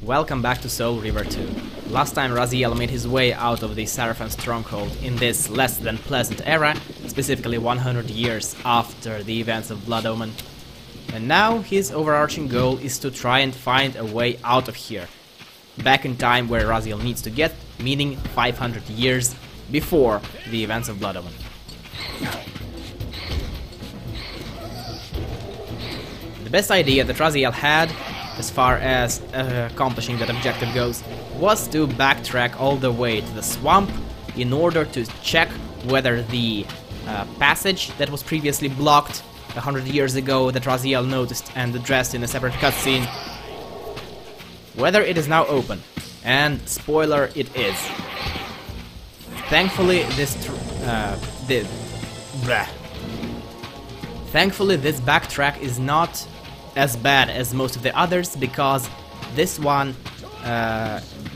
Welcome back to Soul Reaver 2. Last time Raziel made his way out of the Seraphon stronghold in this less than pleasant era, specifically 100 years after the events of Blood Omen. And now his overarching goal is to try and find a way out of here. Back in time where Raziel needs to get, meaning 500 years before the events of Blood Omen. The best idea that Raziel had, as far as accomplishing that objective goes, was to backtrack all the way to the swamp in order to check whether the passage that was previously blocked 100 years ago that Raziel noticed and addressed in a separate cutscene, whether it is now open. And spoiler, it is. Thankfully, this backtrack is not as bad as most of the others, because this one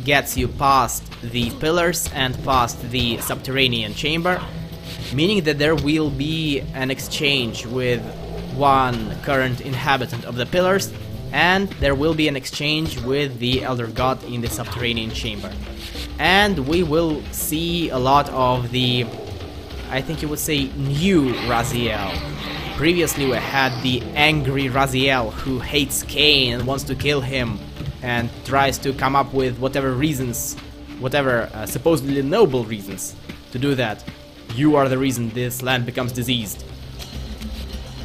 gets you past the pillars and past the subterranean chamber, meaning that there will be an exchange with one current inhabitant of the pillars, and there will be an exchange with the Elder God in the subterranean chamber. And we will see a lot of the, I think you would say, new Raziel. Previously we had the angry Raziel who hates Kain and wants to kill him and tries to come up with whatever reasons, whatever supposedly noble reasons to do that. You are the reason this land becomes diseased.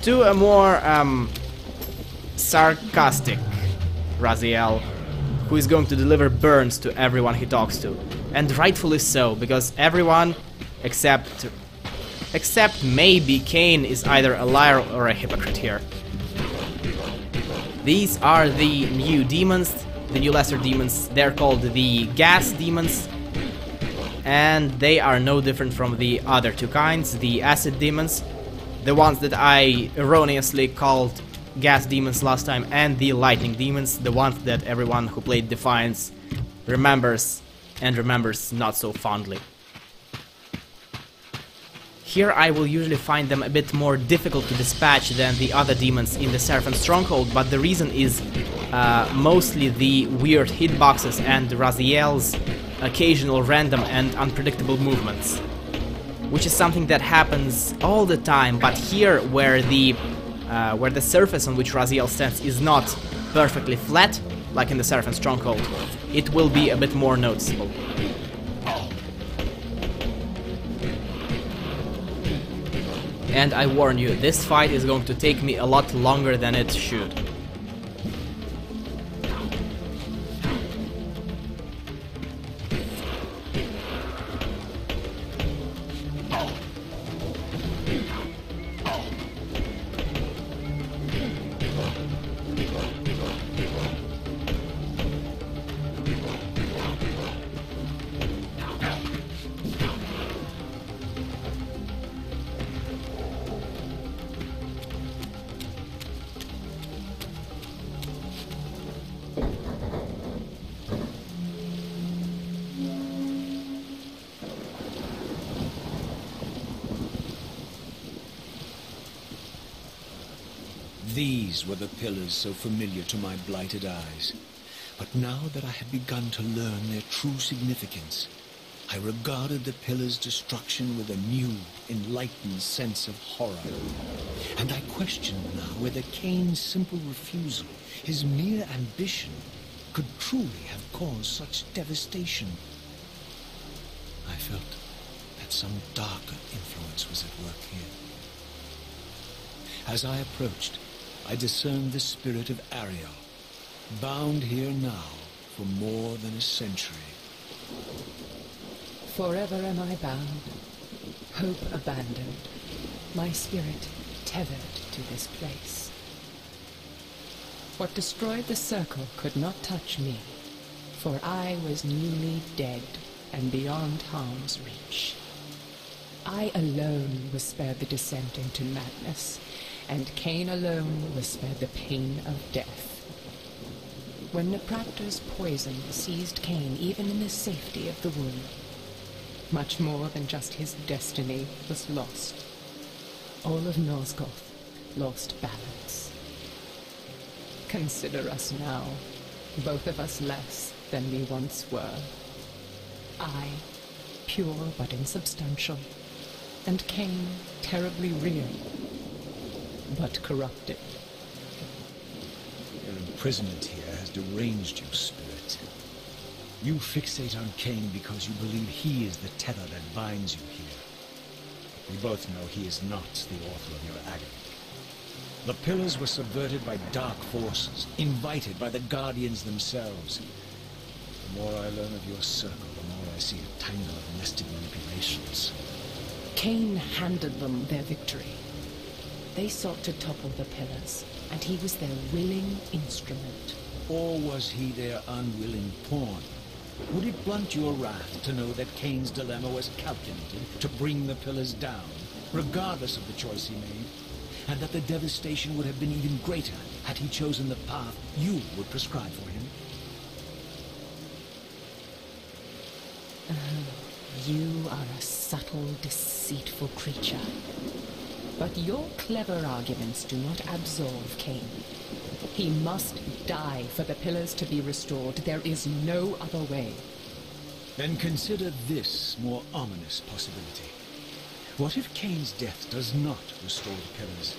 To a more sarcastic Raziel who is going to deliver burns to everyone he talks to. And rightfully so, because everyone except maybe Kain is either a liar or a hypocrite here. These are the new demons, the new lesser demons. They're called the gas demons, and they are no different from the other two kinds, the acid demons, the ones that I erroneously called gas demons last time, and the lightning demons, the ones that everyone who played Defiance remembers, and remembers not so fondly. Here I will usually find them a bit more difficult to dispatch than the other demons in the Seraphon stronghold, but the reason is mostly the weird hitboxes and Raziel's occasional random and unpredictable movements, which is something that happens all the time, but here where the surface on which Raziel stands is not perfectly flat, like in the Seraphon stronghold, it will be a bit more noticeable. And I warn you, this fight is going to take me a lot longer than it should. These were the pillars so familiar to my blighted eyes. But now that I had begun to learn their true significance, I regarded the pillars' destruction with a new, enlightened sense of horror. And I questioned now whether Kain's simple refusal, his mere ambition, could truly have caused such devastation. I felt that some darker influence was at work here. As I approached, I discerned the spirit of Ariel, bound here now for more than a century. Forever am I bound, hope abandoned, my spirit tethered to this place. What destroyed the circle could not touch me, for I was newly dead and beyond harm's reach. I alone was spared the descent into madness, and Kain alone was spared the pain of death. When Napraptor's poison seized Kain even in the safety of the womb, much more than just his destiny was lost. All of Nosgoth lost balance. Consider us now both of us less than we once were. I, pure but insubstantial, and Kain, terribly real, but corrupted. Your imprisonment here has deranged you, Spirit. You fixate on Kain because you believe he is the tether that binds you here. We both know he is not the author of your agony. The pillars were subverted by dark forces, invited by the Guardians themselves. The more I learn of your circle, the more I see a tangle of nested manipulations. Kain handed them their victory. They sought to topple the pillars, and he was their willing instrument. Or was he their unwilling pawn? Would it blunt your wrath to know that Kain's dilemma was calculated to bring the pillars down, regardless of the choice he made? And that the devastation would have been even greater had he chosen the path you would prescribe for him? You are a subtle, deceitful creature. But your clever arguments do not absolve Kain. He must die for the pillars to be restored. There is no other way. Then consider this more ominous possibility. What if Kain's death does not restore the pillars?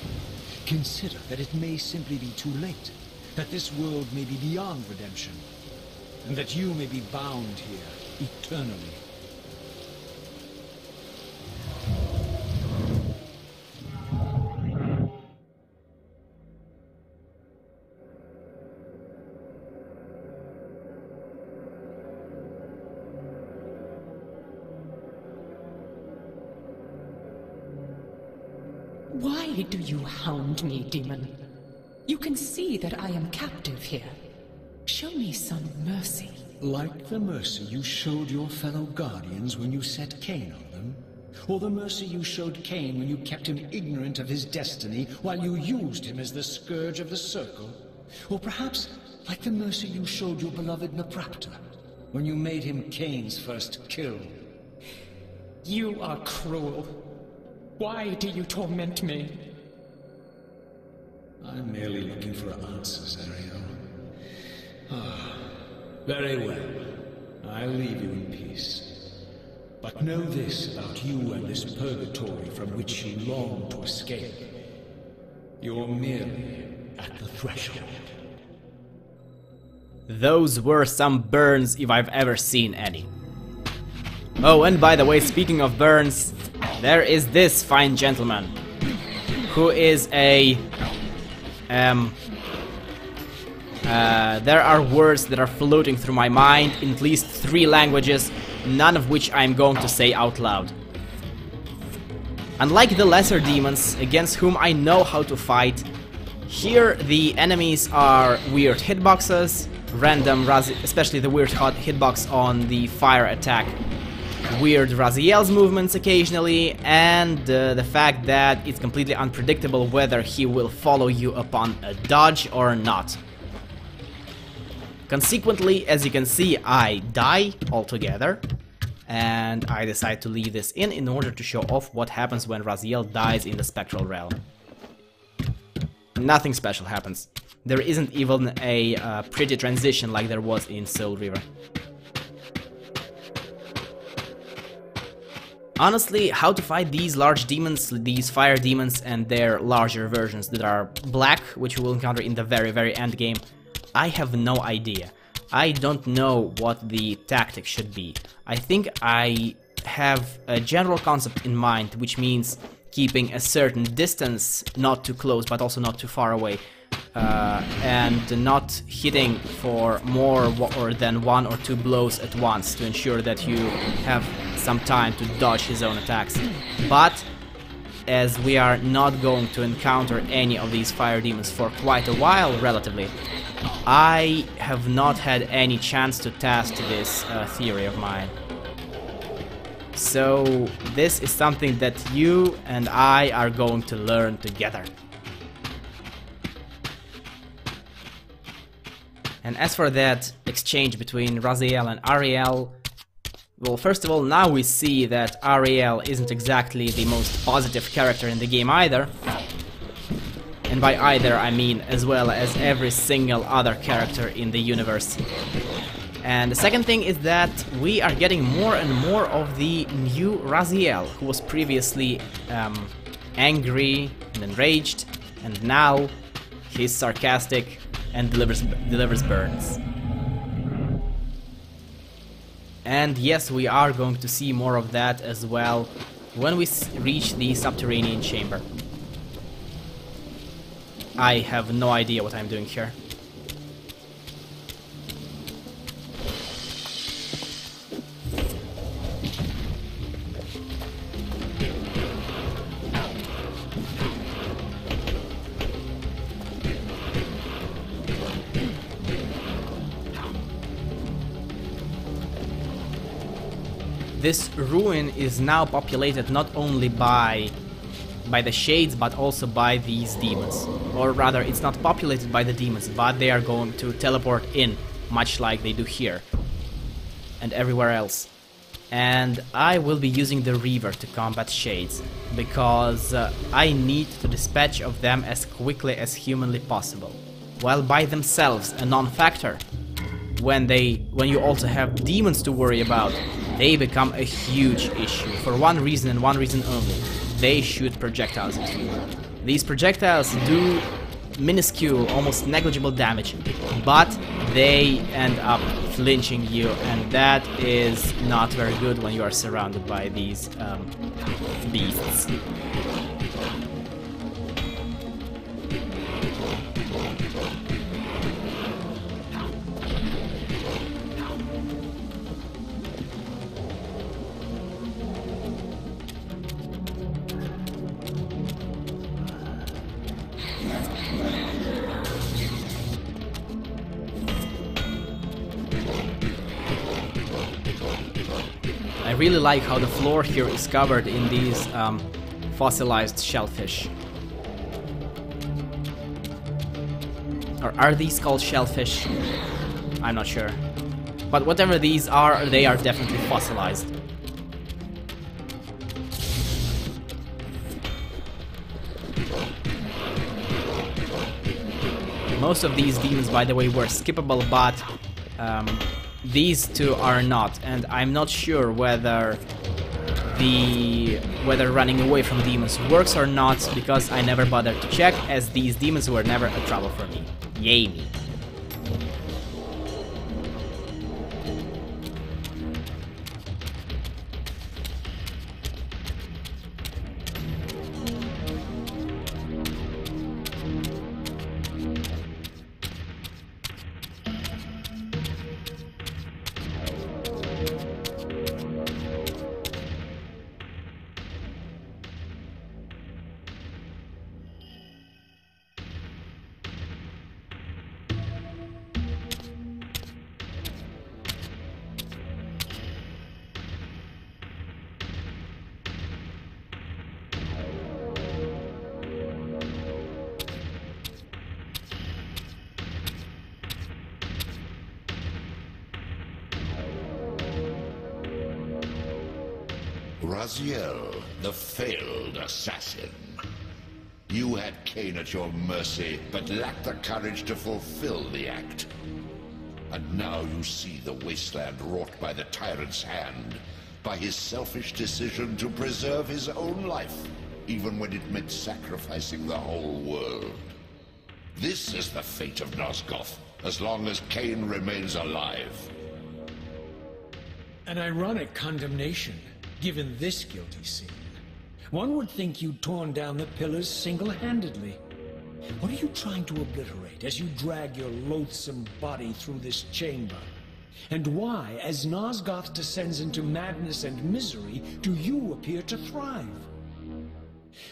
Consider that it may simply be too late, that this world may be beyond redemption, and that you may be bound here eternally. Why do you hound me, demon? You can see that I am captive here. Show me some mercy. Like the mercy you showed your fellow Guardians when you set Kain on them? Or the mercy you showed Kain when you kept him ignorant of his destiny while you used him as the scourge of the Circle? Or perhaps like the mercy you showed your beloved Naprapta when you made him Kain's first kill? You are cruel. Why do you torment me? I'm merely looking for answers, Ariel. Very well. I'll leave you in peace. But know this about you and this purgatory from which you long to escape. You're merely at the threshold. Those were some burns if I've ever seen any. Oh, and by the way, speaking of burns, there is this fine gentleman who is a there are words that are floating through my mind in at least 3 languages, none of which I'm going to say out loud. Unlike the lesser demons, against whom I know how to fight, here the enemies are weird hitboxes, random, especially the weird hitbox on the fire attack, weird Raziel's movements occasionally, and the fact that it's completely unpredictable whether he will follow you upon a dodge or not. Consequently, as you can see, I die altogether, and I decide to leave this in order to show off what happens when Raziel dies in the Spectral Realm. Nothing special happens. There isn't even a pretty transition like there was in Soul Reaver. Honestly, how to fight these large demons, these fire demons, and their larger versions that are black, which you will encounter in the very end game, I have no idea. I don't know what the tactic should be. I think I have a general concept in mind, which means keeping a certain distance, not too close but also not too far away, and not hitting for more than 1 or 2 blows at once to ensure that you have some time to dodge his own attacks. But as we are not going to encounter any of these fire demons for quite a while, relatively, I have not had any chance to test this theory of mine. So this is something that you and I are going to learn together. And as for that exchange between Raziel and Ariel, well, first of all, now we see that Ariel isn't exactly the most positive character in the game either. And by either, I mean as well as every single other character in the universe. And the second thing is that we are getting more and more of the new Raziel, who was previously angry and enraged, and now he's sarcastic and delivers burns. And yes, we are going to see more of that as well when we reach the subterranean chamber. I have no idea what I'm doing here. This ruin is now populated not only by the shades, but also by these demons. Or rather, it's not populated by the demons, but they are going to teleport in, much like they do here and everywhere else. And I will be using the Reaver to combat shades, because I need to dispatch of them as quickly as humanly possible. While by themselves a non-factor, when you also have demons to worry about, they become a huge issue for one reason and one reason only. They shoot projectiles at you. These projectiles do minuscule, almost negligible damage, but they end up flinching you, and that is not very good when you are surrounded by these beasts. I really like how the floor here is covered in these fossilized shellfish. Or are these called shellfish? I'm not sure. But whatever these are, they are definitely fossilized. Most of these demons, by the way, were skippable, but these two are not, and I'm not sure whether running away from demons works or not, because I never bothered to check, as these demons were never a trouble for me. Yay me. Raziel, the failed assassin. You had Kain at your mercy, but lacked the courage to fulfill the act. And now you see the wasteland wrought by the tyrant's hand, by his selfish decision to preserve his own life, even when it meant sacrificing the whole world. This is the fate of Nosgoth, as long as Kain remains alive. An ironic condemnation, given this guilty sin. One would think you'd torn down the pillars single-handedly. What are you trying to obliterate as you drag your loathsome body through this chamber? And why, as Nosgoth descends into madness and misery, do you appear to thrive?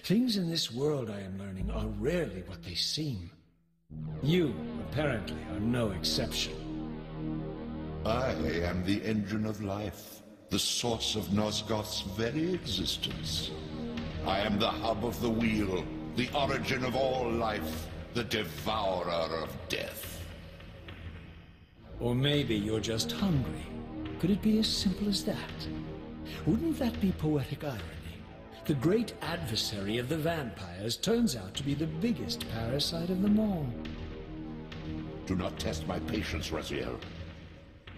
Things in this world, I am learning, are rarely what they seem. You, apparently, are no exception. I am the engine of life, the source of Nosgoth's very existence. I am the hub of the wheel, the origin of all life, the devourer of death. Or maybe you're just hungry. Could it be as simple as that? Wouldn't that be poetic irony? The great adversary of the vampires turns out to be the biggest parasite of them all. Do not test my patience, Raziel.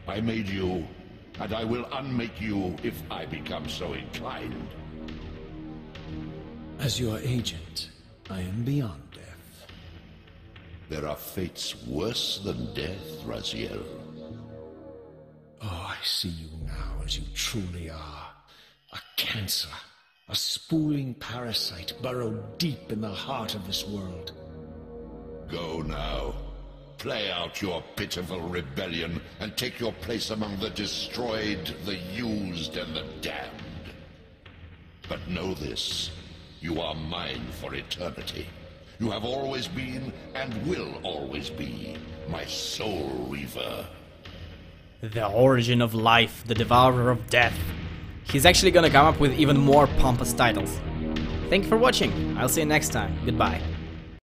I made you, and I will unmake you if I become so inclined. As your agent, I am beyond death. There are fates worse than death, Raziel. Oh, I see you now as you truly are. A cancer. A spooling parasite burrowed deep in the heart of this world. Go now. Play out your pitiful rebellion and take your place among the destroyed, the used, and the damned. But know this. You are mine for eternity. You have always been, and will always be, my sole Reaver. The origin of life, the devourer of death. He's actually gonna come up with even more pompous titles. Thank you for watching. I'll see you next time. Goodbye.